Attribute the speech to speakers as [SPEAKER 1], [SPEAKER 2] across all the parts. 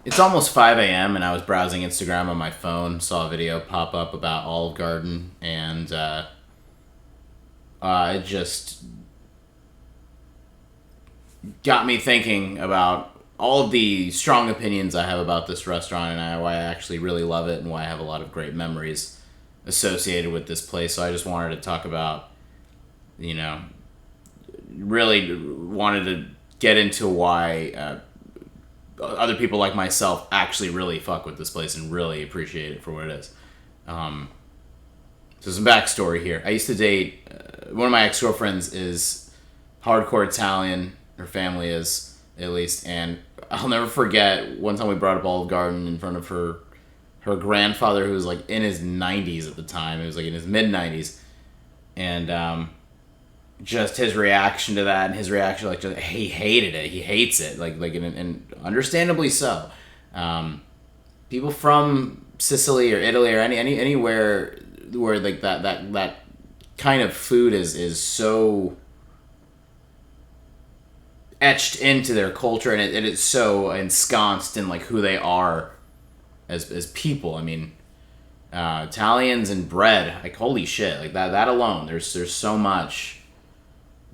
[SPEAKER 1] It's almost 5 a.m. and I was browsing Instagram on my phone, saw a video pop up about Olive Garden, and it just got me thinking about all of the strong opinions I have about this restaurant and why I actually really love it and why I have a lot of great memories associated with this place. So I just wanted to talk about, you know, really wanted to get into why other people like myself actually really fuck with this place and really appreciate it for what it is. Um, so some backstory here. I used to date one of my ex girlfriends is hardcore Italian. Her family is at least, and I'll never forget one time we brought up Olive Garden in front of her grandfather who was like in his 90s at the time. It was like in his mid 90s, and just his reaction to that and his reaction like just, he hated it. He hates it and understandably so. People from Sicily or Italy or anywhere where like that kind of food is so etched into their culture and it's so ensconced in like who they are as people. I mean, Italians and bread, like holy shit, like that alone. There's so much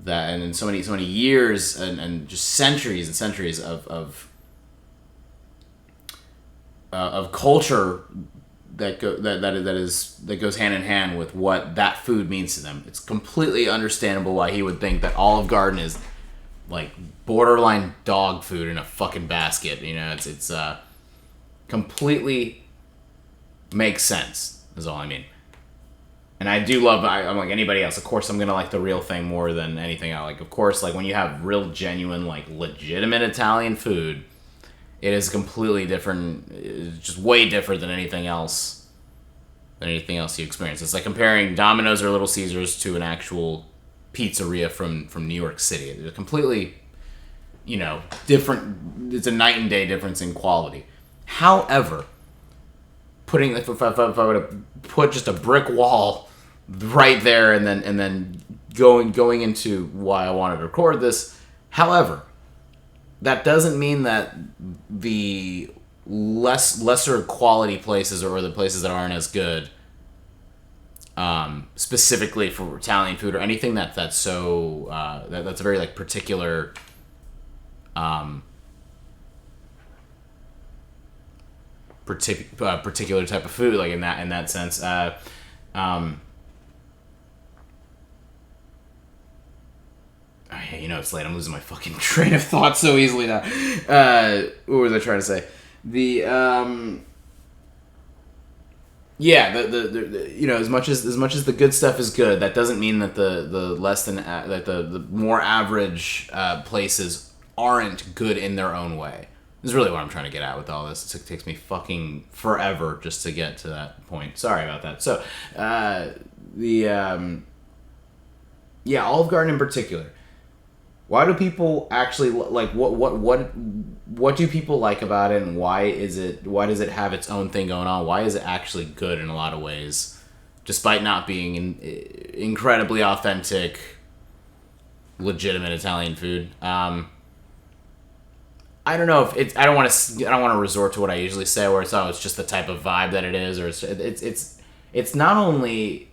[SPEAKER 1] that and in so many years and just centuries and centuries of culture that goes hand in hand with what that food means to them. It's completely understandable why he would think that Olive Garden is like borderline dog food in a fucking basket. You know, it's completely makes sense. Is all I mean. And I do love. I'm like anybody else. Of course, I'm gonna like the real thing more than anything. I like. Of course, like when you have real, genuine, like legitimate Italian food, it is completely different. It's just way different than anything else. Than anything else you experience. It's like comparing Domino's or Little Caesars to an actual pizzeria from New York City. They're completely, different. It's a night and day difference in quality. However, putting if I were to put just a brick wall right there and then going into why I wanted to record this. However, that doesn't mean that the lesser quality places or the places that aren't as good, specifically for Italian food or anything that's so that's a very like particular, particular type of food, like in that sense. It's late. I'm losing my fucking train of thought so easily now. What was I trying to say? The yeah, as much as the good stuff is good, that doesn't mean that the less than that the more average places aren't good in their own way. This is really what I'm trying to get at with all this. It takes me fucking forever just to get to that point. Sorry about that. So, Olive Garden in particular. Why do people actually like what do people like about it, and why does it have its own thing going on? Why is it actually good in a lot of ways, despite not being incredibly authentic, legitimate Italian food? I don't know if it's. I don't want to resort to what I usually say, where it's just the type of vibe that it is, or it's not only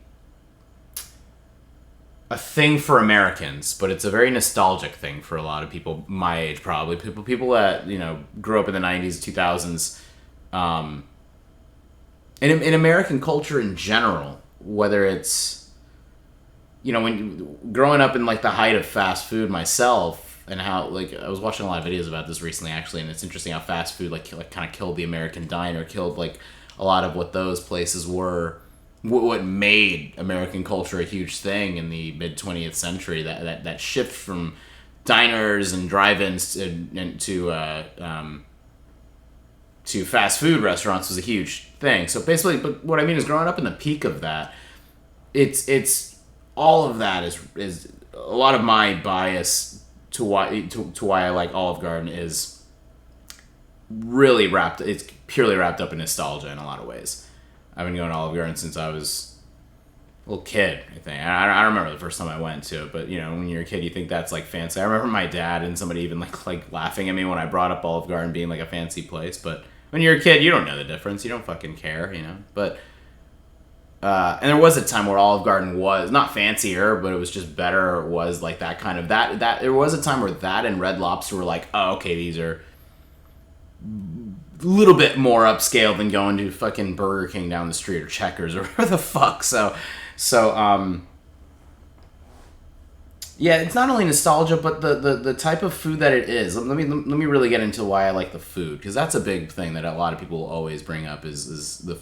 [SPEAKER 1] a thing for Americans, but it's a very nostalgic thing for a lot of people my age, probably people that grew up in the 90s, 2000s, in American culture in general. Whether it's when growing up in like the height of fast food myself, and how like I was watching a lot of videos about this recently actually, and it's interesting how fast food like kind of killed the American diner, killed like a lot of what those places were. What made American culture a huge thing in the mid 20th century, that shift from diners and drive-ins to fast food restaurants was a huge thing. So basically, but what I mean is, growing up in the peak of that, it's all of that is a lot of my bias to why I like Olive Garden is really purely wrapped up in nostalgia in a lot of ways. I've been going to Olive Garden since I was little kid, I think. I don't remember the first time I went to it, but you know, when you're a kid, you think that's like fancy. I remember my dad and somebody even like laughing at me when I brought up Olive Garden being like a fancy place. But when you're a kid, you don't know the difference. You don't fucking care, you know. But and there was a time where Olive Garden was not fancier, but it was just better. It was like that kind of that. There was a time where that and Red Lobster were like, oh, okay, these are a little bit more upscale than going to fucking Burger King down the street or Checkers or whatever the fuck. So, yeah, it's not only nostalgia, but the type of food that it is. Let me really get into why I like the food, because that's a big thing that a lot of people always bring up is the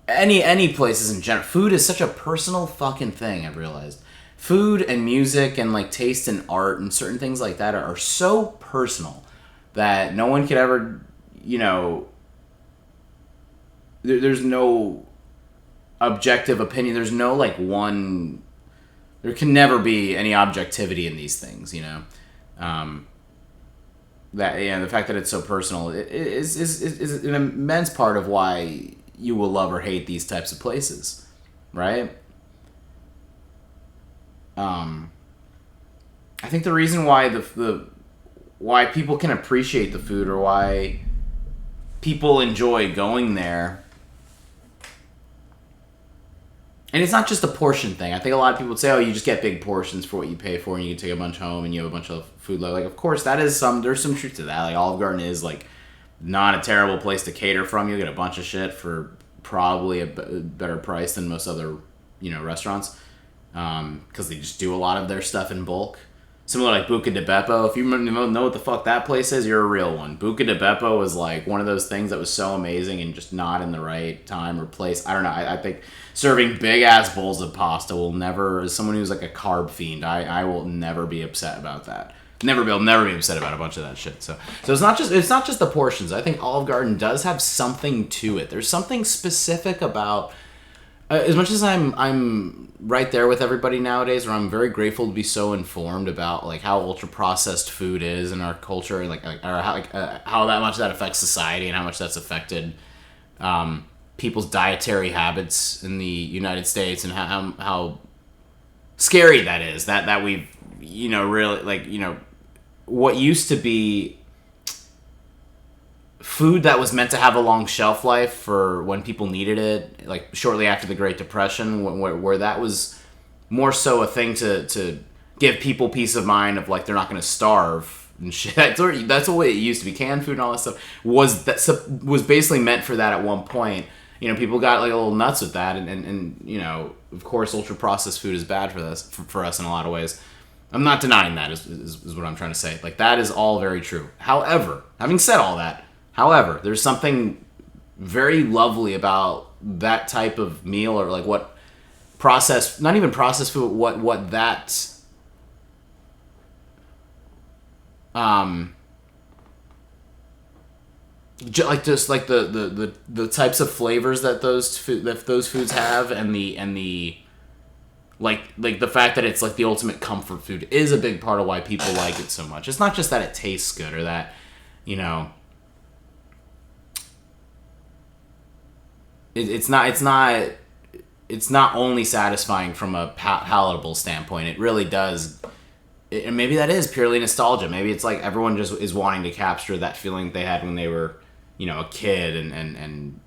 [SPEAKER 1] any places in general. Food is such a personal fucking thing. I've realized food and music and like taste and art and certain things like that are so personal that no one could ever, you know. There's no objective opinion. There's no like one. There can never be any objectivity in these things, you know. That the fact that it's so personal is an immense part of why you will love or hate these types of places, right? I think the reason why why people can appreciate the food, or why people enjoy going there. And it's not just a portion thing. I think a lot of people would say, oh, you just get big portions for what you pay for, and you can take a bunch home and you have a bunch of food left. Like, of course, there's some truth to that. Like, Olive Garden is, like, not a terrible place to cater from. You'll get a bunch of shit for probably a better price than most other, you know, restaurants. Because they just do a lot of their stuff in bulk. Similar like Buca di Beppo. If you know what the fuck that place is, you're a real one. Buca di Beppo was like one of those things that was so amazing and just not in the right time or place. I don't know. I think serving big ass bowls of pasta will never, as someone who's like a carb fiend, I will never be upset about that. Never be upset about a bunch of that shit. So it's not just the portions. I think Olive Garden does have something to it. There's something specific about. As much as I'm right there with everybody nowadays, where I'm very grateful to be so informed about like how ultra processed food is in our culture, and how that much that affects society and how much that's affected people's dietary habits in the United States, and how scary that is. That we've, you know, really, like, you know, what used to be food that was meant to have a long shelf life for when people needed it, like shortly after the Great Depression, where that was more so a thing to give people peace of mind of like they're not going to starve and shit. That's the way it used to be. Canned food and all that stuff was basically meant for that at one point. You know, people got like a little nuts with that, and you know, of course, ultra processed food is bad for us in a lot of ways. I'm not denying that is what I'm trying to say. Like, that is all very true. However, having said all that. However, there's something very lovely about that type of meal, or like what processed, not even processed food, what that just like the types of flavors that those foods have, and the like the fact that it's like the ultimate comfort food is a big part of why people like it so much. It's not just that it tastes good, or that, you know, it's not only satisfying from a palatable standpoint. It really does. And maybe that is purely nostalgia. Maybe it's like everyone just is wanting to capture that feeling they had when they were, you know, a kid, and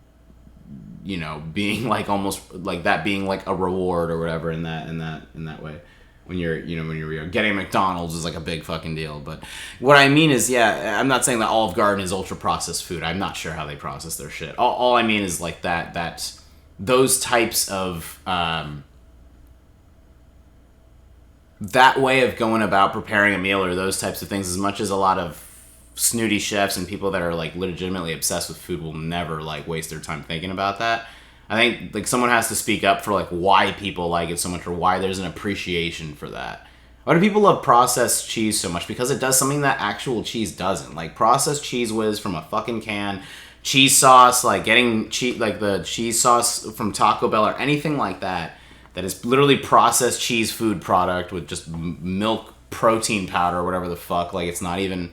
[SPEAKER 1] you know, being like almost like that being like a reward or whatever in that way. When you're getting McDonald's is like a big fucking deal. But what I mean is, yeah, I'm not saying that Olive Garden is ultra processed food. I'm not sure how they process their shit. All I mean is like that those types of that way of going about preparing a meal, or those types of things, as much as a lot of snooty chefs and people that are like legitimately obsessed with food will never like waste their time thinking about that. I think like someone has to speak up for like why people like it so much, or why there's an appreciation for that. Why do people love processed cheese so much? Because it does something that actual cheese doesn't. Like processed Cheez Whiz from a fucking can, cheese sauce, like getting like the cheese sauce from Taco Bell or anything like that, that is literally processed cheese food product with just milk protein powder or whatever the fuck. Like, it's not even,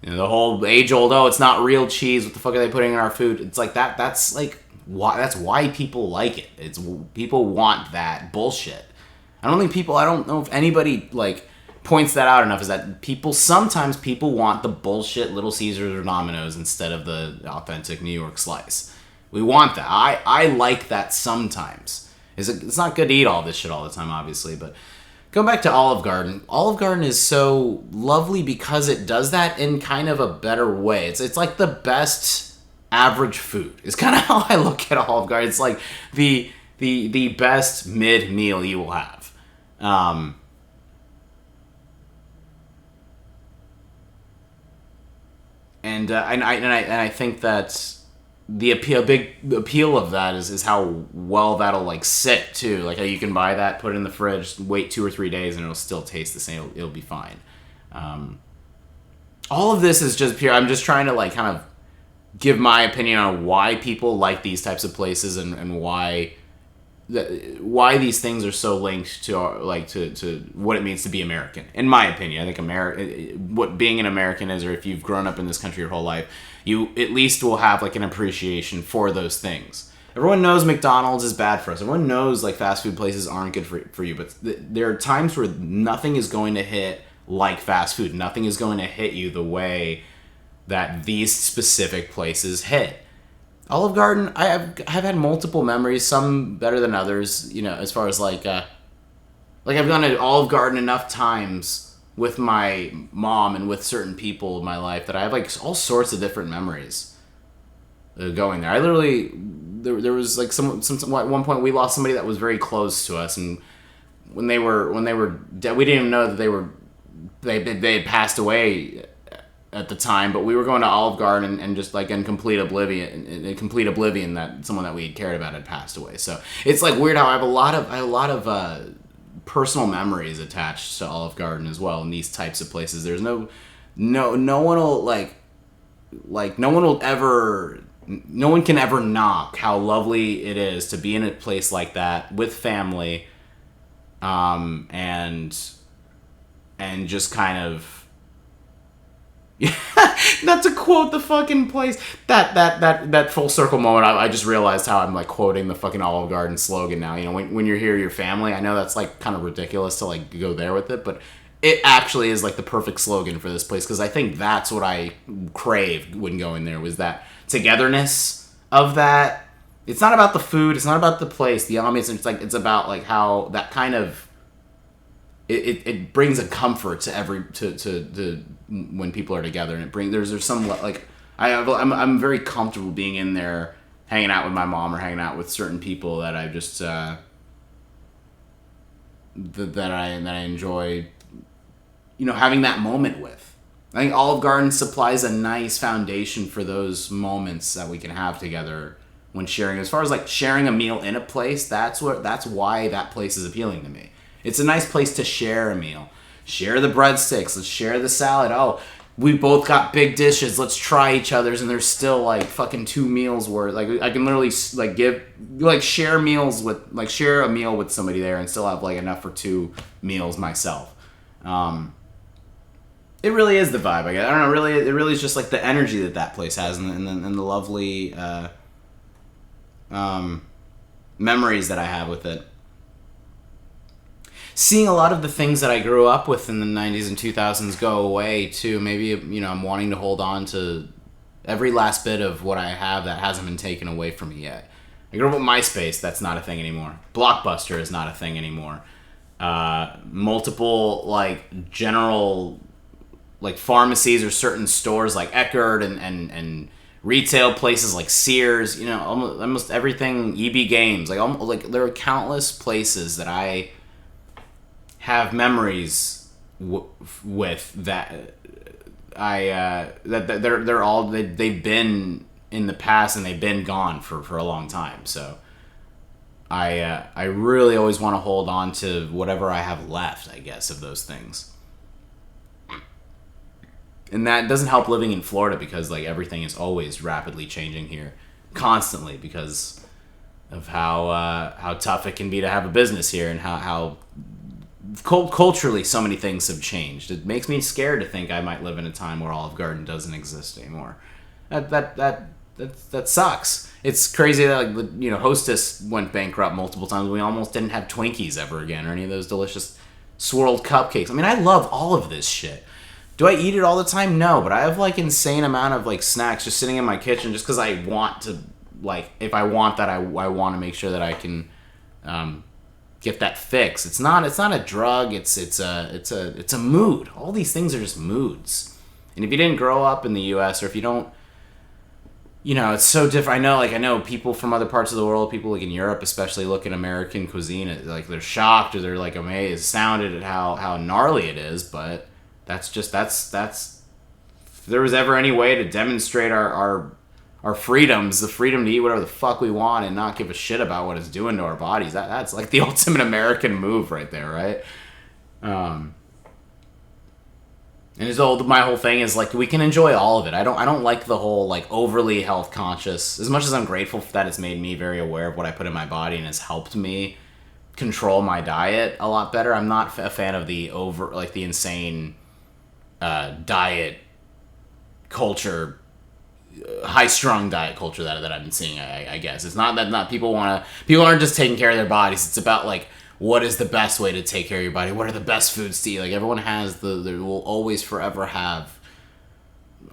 [SPEAKER 1] you know, the whole age old, oh, it's not real cheese, what the fuck are they putting in our food? It's like that's like why people like it. It's people want that bullshit. I don't know if anybody like points that out enough, is that sometimes people want the bullshit Little Caesars or Domino's instead of the authentic New York slice. We want that. I like that sometimes. It's not good to eat all this shit all the time, obviously, but going back to Olive Garden. Olive Garden is so lovely because it does that in kind of a better way. It's like the best average food. It's kind of how I look at Olive Garden. It's like the best mid meal you will have. And I think that big appeal of that is how well that'll like sit too. Like how you can buy that, put it in the fridge, wait 2 or 3 days, and it'll still taste the same. It'll be fine. All of this is just pure. I'm just trying to like kind of give my opinion on why people like these types of places and why these things are so linked to to what it means to be American. In my opinion, I think what being an American is, or if you've grown up in this country your whole life, you at least will have like an appreciation for those things. Everyone knows McDonald's is bad for us. Everyone knows like fast food places aren't good for you. But there are times where nothing is going to hit like fast food. Nothing is going to hit you the way that these specific places hit. Olive Garden, I've had multiple memories, some better than others, you know, as far as like I've gone to Olive Garden enough times with my mom and with certain people in my life that I have like all sorts of different memories going there. I literally, there was like some at one point we lost somebody that was very close to us, and when they were dead, we didn't even know that they had passed away at the time, but we were going to Olive Garden and just like in complete oblivion that someone that we cared about had passed away. So it's like weird how I have a lot of personal memories attached to Olive Garden as well in these types of places. There's no one can ever knock how lovely it is to be in a place like that with family, and just kind of. Not to quote the fucking place. That full circle moment, I just realized how I'm like quoting the fucking Olive Garden slogan now. You know, when you're here, your family. I know that's like kind of ridiculous to like go there with it, but it actually is like the perfect slogan for this place, because I think that's what I craved when going there, was that togetherness of that. It's not about the food. It's not about the place, the ambience. It's about like how that kind of. It brings a comfort to when people are together, and there's some like I'm very comfortable being in there, hanging out with my mom or hanging out with certain people that I just that I enjoy, you know, having that moment with. I think Olive Garden supplies a nice foundation for those moments that we can have together when sharing. As far as like sharing a meal in a place, that's why that place is appealing to me. It's a nice place to share a meal. Share the breadsticks. Let's share the salad. Oh, we both got big dishes. Let's try each other's, and there's still like fucking 2 meals worth. Like I can literally like share a meal with somebody there and still have like enough for 2 meals myself. It really is the vibe. I don't know. Really, it really is just like the energy that place has, and the lovely memories that I have with it. Seeing a lot of the things that I grew up with in the 90s and 2000s go away too. Maybe, you know, I'm wanting to hold on to every last bit of what I have that hasn't been taken away from me yet. I grew up with MySpace. That's not a thing anymore. Blockbuster is not a thing anymore. Multiple like general like pharmacies or certain stores like Eckerd and retail places like Sears. You know, almost everything. EB Games. Like there are countless places that I have memories with that they've been in the past and they've been gone for a long time. So I really always want to hold on to whatever I have left, I guess, of those things. And that doesn't help living in Florida, because like everything is always rapidly changing here, constantly, because of how tough it can be to have a business here, and how culturally so many things have changed. It makes me scared to think I might live in a time where Olive Garden doesn't exist anymore. That that sucks. It's crazy that like Hostess went bankrupt multiple times. We almost didn't have Twinkies ever again or any of those delicious swirled cupcakes. I mean, I love all of this shit. Do I eat it all the time? No, but I have like insane amount of like snacks just sitting in my kitchen just because I want to, like, if I want that, I want to make sure that I can get that fix. It's not a drug. It's a mood. All these things are just moods. And if you didn't grow up in the U.S. or if you don't, it's so different. I know people from other parts of the world, people like in Europe especially, look at American cuisine, like they're shocked or they're like amazed, astounded at how gnarly it is. But that's if there was ever any way to demonstrate our freedoms, the freedom to eat whatever the fuck we want and not give a shit about what it's doing to our bodies, that's like the ultimate American move right there, right? And my whole thing is like we can enjoy all of it. I don't like the whole like overly health conscious. As much as I'm grateful for that, it's made me very aware of what I put in my body and has helped me control my diet a lot better. I'm not a fan of the insane diet culture, high strung diet culture that I've been seeing. I guess it's not people aren't just taking care of their bodies. It's about like, what is the best way to take care of your body? What are the best foods to eat? Like everyone has will always forever have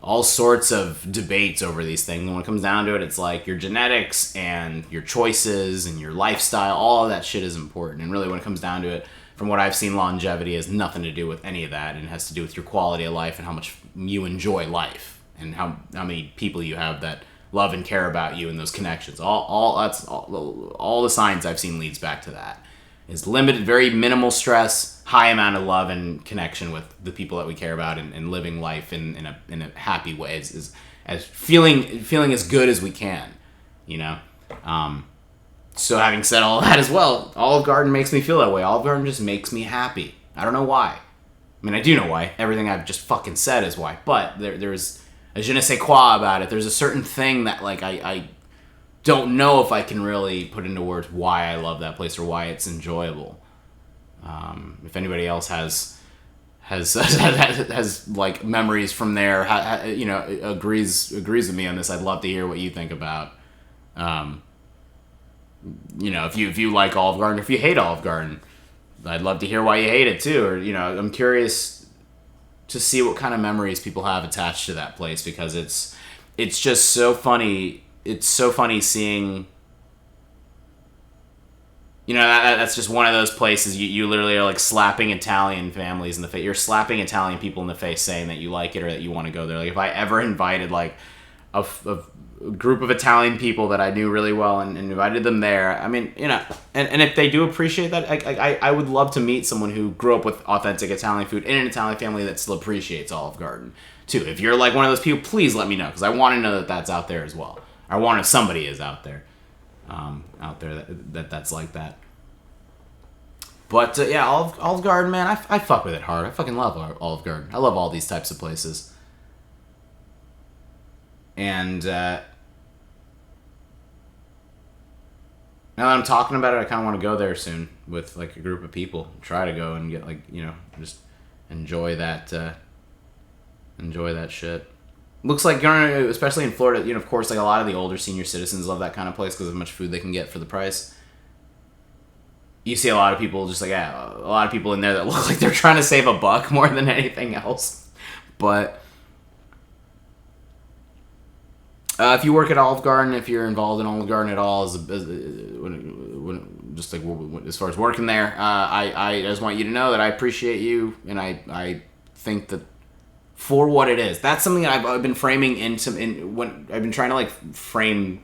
[SPEAKER 1] all sorts of debates over these things. And when it comes down to it, it's like your genetics and your choices and your lifestyle, all of that shit is important. And really when it comes down to it, from what I've seen, longevity has nothing to do with any of that. And it has to do with your quality of life and how much you enjoy life and how many people you have that love and care about you and those connections. All the science I've seen leads back to that. Is limited, very minimal stress, high amount of love and connection with the people that we care about, and living life in a happy way, as feeling as good as we can, So having said all that as well, Olive Garden makes me feel that way. Olive Garden just makes me happy. I don't know why. I mean, I do know why. Everything I've just fucking said is why. But there's a je ne sais quoi about it. There's a certain thing that like I don't know if I can really put into words why I love that place or why it's enjoyable. If anybody else has like memories from there, agrees with me on this, I'd love to hear what you think about. If you like Olive Garden, if you hate Olive Garden, I'd love to hear why you hate it too. Or I'm curious to see what kind of memories people have attached to that place, because it's just so funny. It's so funny seeing, that's just one of those places you literally are like slapping Italian families in the face. You're slapping Italian people in the face saying that you like it or that you want to go there. Like if I ever invited like a group of Italian people that I knew really well and invited them there, I mean, and if they do appreciate that, I would love to meet someone who grew up with authentic Italian food in an Italian family that still appreciates Olive Garden too. If you're like one of those people, please let me know, because I want to know that that's out there as well. I wonder if somebody is out there that's like that. But yeah, Olive Garden, man, I fuck with it hard. I fucking love Olive Garden. I love all these types of places. And now that I'm talking about it, I kind of want to go there soon with like a group of people. Try to go and get like just enjoy that shit. Looks like, especially in Florida, of course, like a lot of the older senior citizens love that kind of place because of how much food they can get for the price. You see a lot of people just like, a lot of people in there that look like they're trying to save a buck more than anything else. But if you work at Olive Garden, if you're involved in Olive Garden at all, just like as far as working there, I just want you to know that I appreciate you, and I think that for what it is, that's something that I've been framing when I've been trying to like frame,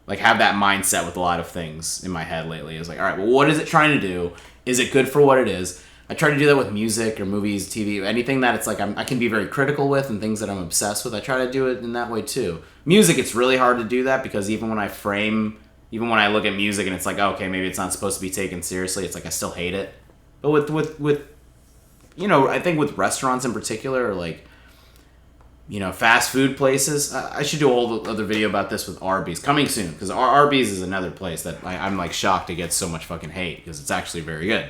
[SPEAKER 1] like have that mindset with a lot of things in my head lately. It's like, all right, well, what is it trying to do? Is it good for what it is? I try to do that with music or movies, TV, anything that it's like I can be very critical with, and things that I'm obsessed with. I try to do it in that way too. Music, it's really hard to do that, because even when I look at music and it's like, okay, maybe it's not supposed to be taken seriously, it's like I still hate it. But with I think with restaurants in particular, or like, fast food places, I should do a whole other video about this with Arby's, coming soon, because Arby's is another place that I'm like shocked it gets so much fucking hate, because it's actually very good.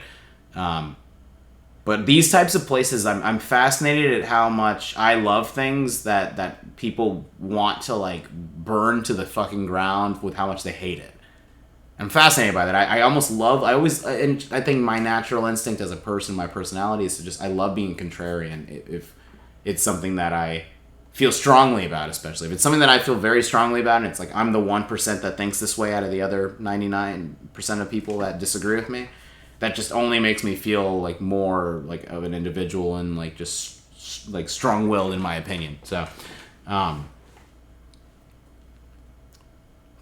[SPEAKER 1] But these types of places, I'm fascinated at how much I love things that people want to like burn to the fucking ground with how much they hate it. I'm fascinated by that. I almost love. And I think my natural instinct as a person, my personality is to just. I love being contrarian. If it's something that I feel strongly about, especially if it's something that I feel very strongly about, and it's like I'm the 1% that thinks this way out of the other 99% of people that disagree with me. That just only makes me feel like more like of an individual and like just like strong-willed in my opinion. So, yeah,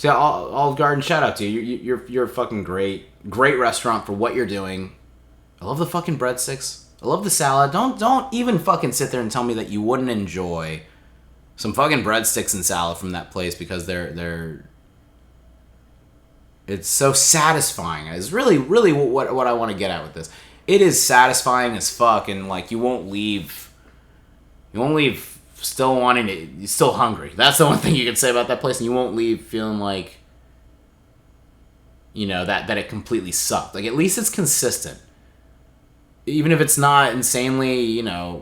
[SPEAKER 1] Olive Garden, shout out to you. You're a fucking great restaurant for what you're doing. I love the fucking breadsticks. I love the salad. Don't even fucking sit there and tell me that you wouldn't enjoy some fucking breadsticks and salad from that place because they're it's so satisfying. It's really what I want to get at with this. It is satisfying as fuck, and like you won't leave still wanting it. You're still hungry. That's the one thing you can say about that place, and you won't leave feeling like that it completely sucked. Like at least it's consistent. Even if it's not insanely,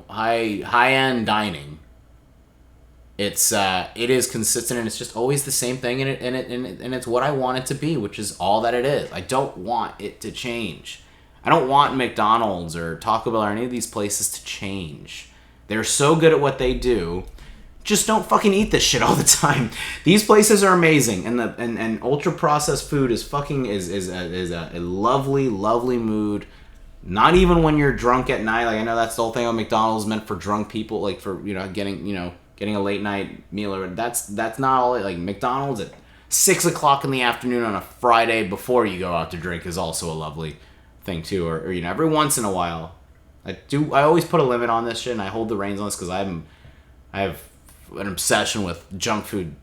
[SPEAKER 1] high end dining, it is consistent and it's just always the same thing and it's what I want it to be, which is all that it is. I don't want it to change. I don't want McDonald's or Taco Bell or any of these places to change. They're so good at what they do. Just don't fucking eat this shit all the time. These places are amazing, and ultra processed food is a lovely mood. Not even when you're drunk at night. Like I know that's the whole thing on McDonald's meant for drunk people, like for getting a late night meal. Or that's not all. Like McDonald's at 6 o'clock in the afternoon on a Friday before you go out to drink is also a lovely thing too. Or every once in a while, I always put a limit on this shit and I hold the reins on this because I have an obsession with junk food.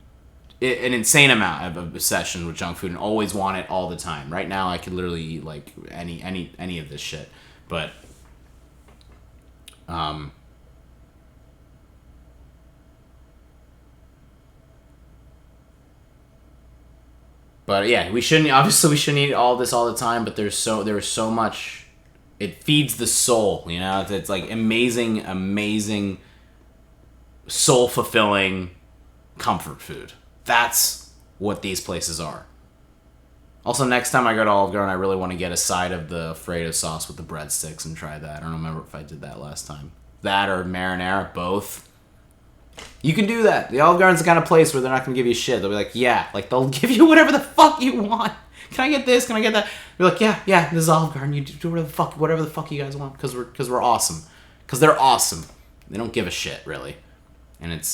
[SPEAKER 1] An insane amount of obsession with junk food and always want it all the time. Right now, I could literally eat like any of this shit, but yeah, we shouldn't eat all this all the time. But there's so much. It feeds the soul, It's like amazing, soul fulfilling comfort food. That's what these places are. Also, next time I go to Olive Garden, I really want to get a side of the Alfredo sauce with the breadsticks and try that. I don't remember if I did that last time. That or marinara, both. You can do that. The Olive Garden's the kind of place where they're not going to give you shit. They'll be like, yeah, like they'll give you whatever the fuck you want. Can I get this? Can I get that? You're like, yeah, this is Olive Garden. You do whatever the fuck you guys want because we're awesome. Because they're awesome. They don't give a shit, really. And it's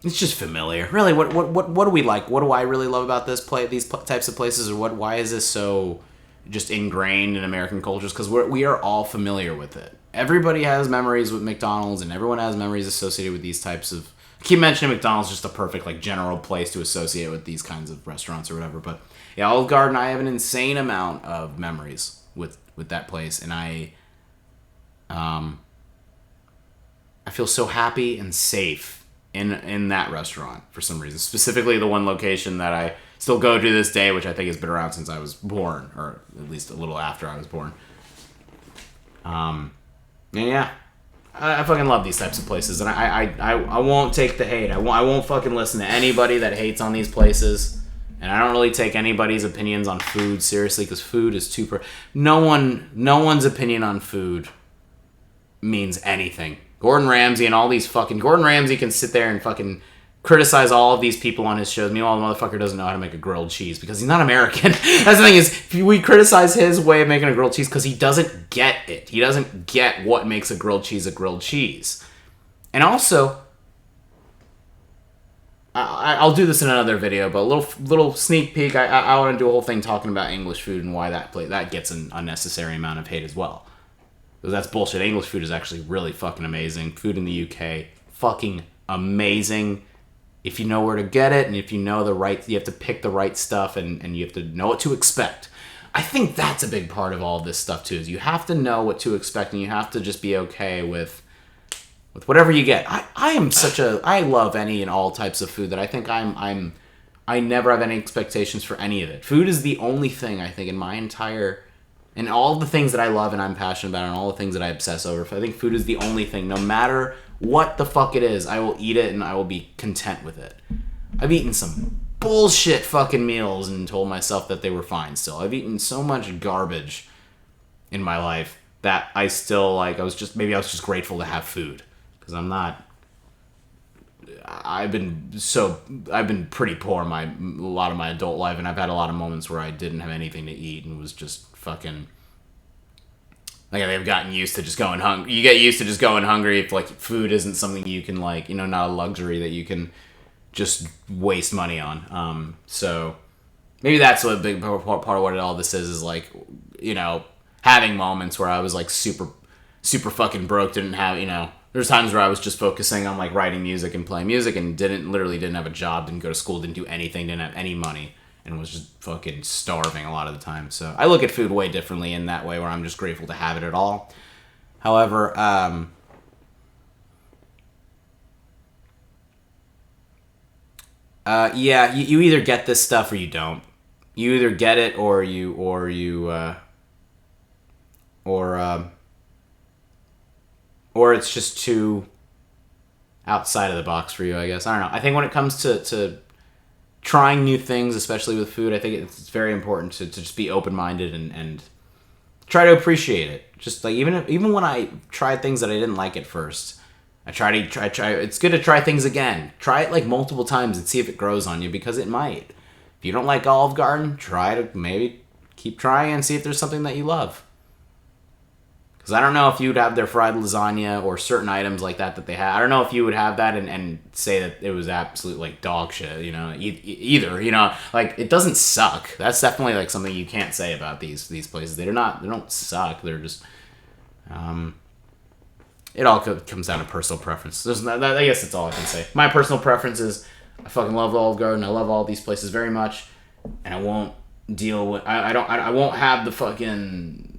[SPEAKER 1] just familiar. Really, what do we like? What do I really love about these types of places, or why is this so just ingrained in American cultures? Because we are all familiar with it. Everybody has memories with McDonald's, and everyone has memories associated with these types of. I keep mentioning McDonald's, just a perfect like general place to associate with these kinds of restaurants or whatever. But yeah, Olive Garden, I have an insane amount of memories with that place, and I feel so happy and safe in that restaurant for some reason. Specifically the one location that I still go to this day, which I think has been around since I was born, or at least a little after I was born. And yeah, I fucking love these types of places, and I won't take the hate. I won't fucking listen to anybody that hates on these places, and I don't really take anybody's opinions on food seriously, because food is no one's opinion on food means anything. Gordon Ramsay can sit there and fucking criticize all of these people on his shows. Meanwhile, the motherfucker doesn't know how to make a grilled cheese because he's not American. That's the thing is, we criticize his way of making a grilled cheese because he doesn't get it. He doesn't get what makes a grilled cheese. And also, I'll do this in another video, but a little sneak peek. I want to do a whole thing talking about English food and why that gets an unnecessary amount of hate as well. Because that's bullshit. English food is actually really fucking amazing. Food in the UK, fucking amazing. If you know where to get it, and if you know you have to pick the right stuff, and you have to know what to expect. I think that's a big part of all of this stuff too, is you have to know what to expect, and you have to just be okay with whatever you get. I love any and all types of food that I think I never have any expectations for any of it. Food is the only thing I think in my entire And all the things that I love and I'm passionate about and all the things that I obsess over, I think food is the only thing, no matter what the fuck it is, I will eat it and I will be content with it. I've eaten some bullshit fucking meals and told myself that they were fine still. I've eaten so much garbage in my life that I still, like, maybe I was just grateful to have food. Because I've been pretty poor a lot of my adult life, and I've had a lot of moments where I didn't have anything to eat and was just fucking, like, I've gotten used to just going hungry. You get used to just going hungry if, like, food isn't something you can, like, not a luxury that you can just waste money on. So maybe that's what a big part of what all this is like, having moments where I was, like, super super fucking broke, didn't have, there's times where I was just focusing on, like, writing music and playing music and didn't have a job, didn't go to school, didn't do anything, didn't have any money, and was just fucking starving a lot of the time. So I look at food way differently in that way, where I'm just grateful to have it at all. However, yeah, you either get this stuff or you don't. You either get it or it's just too outside of the box for you, I guess. I don't know. I think when it comes to trying new things, especially with food, I think it's very important to just be open-minded and try to appreciate it. Just like even when I tried things that I didn't like at first, I try. It's good to try things again. Try it like multiple times and see if it grows on you, because it might. If you don't like Olive Garden, try to maybe keep trying and see if there's something that you love. Because I don't know if you would have their fried lasagna or certain items like that they have. I don't know if you would have that and say that it was absolute, like, dog shit, either, like, it doesn't suck. That's definitely, like, something you can't say about these places. They don't suck. They're just, it all comes down to personal preference. I guess that's all I can say. My personal preference is I fucking love Olive Garden. I love all these places very much, and I won't deal with, I won't have the fucking,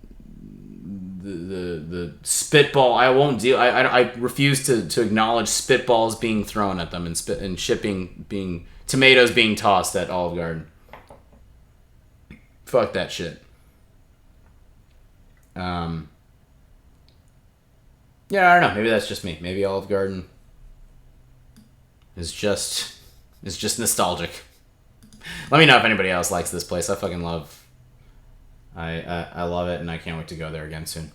[SPEAKER 1] the spitball. I won't deal. I refuse to acknowledge spitballs being thrown at them and tomatoes being tossed at Olive Garden. Fuck that shit. Yeah, I don't know. Maybe that's just me. Maybe Olive Garden is just nostalgic. Let me know if anybody else likes this place. I fucking love. I love it, and I can't wait to go there again soon.